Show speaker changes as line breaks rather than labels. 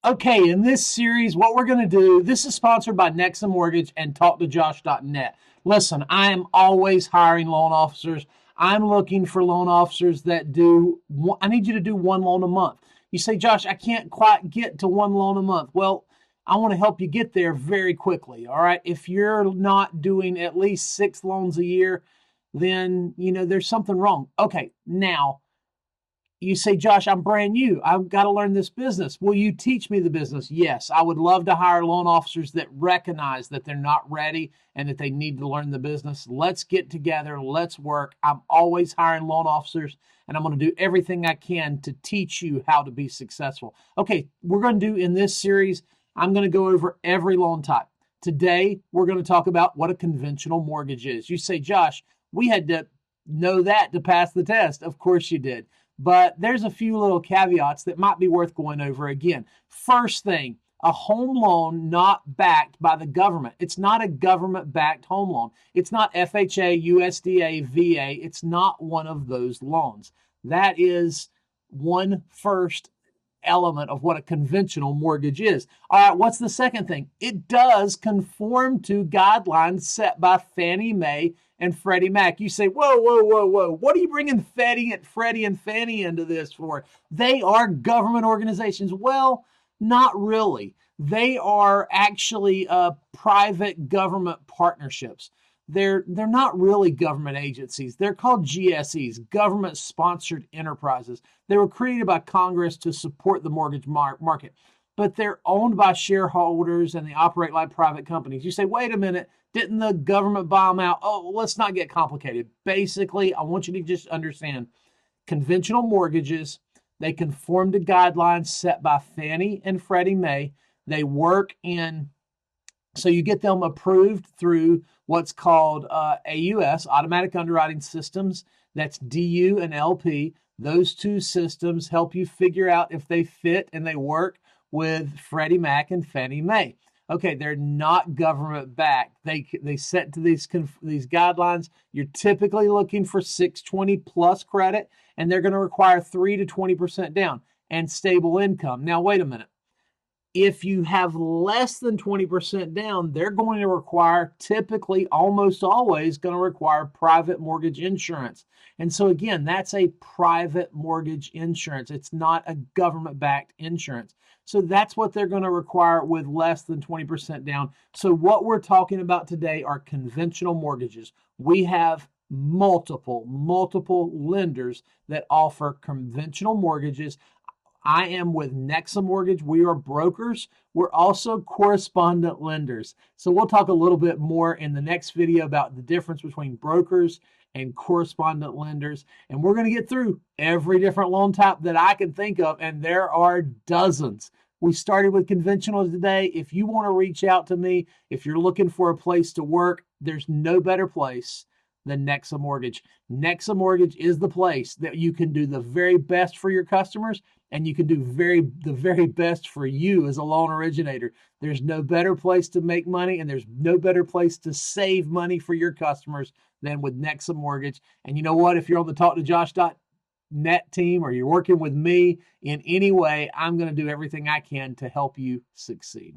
Okay, in this series, what we're going to do, this is sponsored by NEXA Mortgage and talktojosh.net. Listen, I am always hiring loan officers. I'm looking for loan officers that I need you to do one loan a month. You say, Josh, I can't quite get to one loan a month. Well, I want to help you get there very quickly. All right. If you're not doing at least 6 loans a year, then, there's something wrong. Okay. Now, you say, Josh, I'm brand new. I've got to learn this business. Will you teach me the business? Yes, I would love to hire loan officers that recognize that they're not ready and that they need to learn the business. Let's get together. Let's work. I'm always hiring loan officers, and I'm going to do everything I can to teach you how to be successful. Okay, we're going to do in this series, I'm going to go over every loan type. Today, we're going to talk about what a conventional mortgage is. You say, Josh, we had to know that to pass the test. Of course you did. But there's a few little caveats that might be worth going over again. First thing, a home loan not backed by the government. It's not a government-backed home loan. It's not FHA, USDA, VA. It's not one of those loans. That is one first element of what a conventional mortgage is. All right, what's the second thing? It does conform to guidelines set by Fannie Mae and Freddie Mac. You say, whoa, whoa, whoa, whoa. What are you bringing Freddie and Fannie into this for? They are government organizations. Well, not really. They are actually private government partnerships. They're not really government agencies. They're called GSEs, government-sponsored enterprises. They were created by Congress to support the mortgage market, but they're owned by shareholders and they operate like private companies. You say, wait a minute, didn't the government buy them out? Oh, let's not get complicated. Basically, I want you to just understand conventional mortgages, they conform to guidelines set by Fannie and Freddie Mae. They work so you get them approved through what's called AUS, Automatic Underwriting Systems. That's DU and LP. Those two systems help you figure out if they fit and they work with Freddie Mac and Fannie Mae. Okay, they're not government backed. They set to these guidelines. You're typically looking for 620 plus credit, and they're going to require 3 to 20% down and stable income. Now, wait a minute. If you have less than 20% down, they're going to require, typically, almost always going to require private mortgage insurance. And so again, that's a private mortgage insurance. It's not a government-backed insurance. So that's what they're going to require with less than 20% down. So what we're talking about today are conventional mortgages. We have multiple lenders that offer conventional mortgages. I am with NEXA Mortgage. We are brokers. We're also correspondent lenders. So we'll talk a little bit more in the next video about the difference between brokers and correspondent lenders. And we're going to get through every different loan type that I can think of, and there are dozens. We started with conventional today. If you want to reach out to me, if you're looking for a place to work, there's no better place than NEXA Mortgage. NEXA Mortgage is the place that you can do the very best for your customers, and you can do the very best for you as a loan originator. There's no better place to make money, and there's no better place to save money for your customers than with NEXA Mortgage. And you know what? If you're on the talktojosh.net team or you're working with me in any way, I'm going to do everything I can to help you succeed.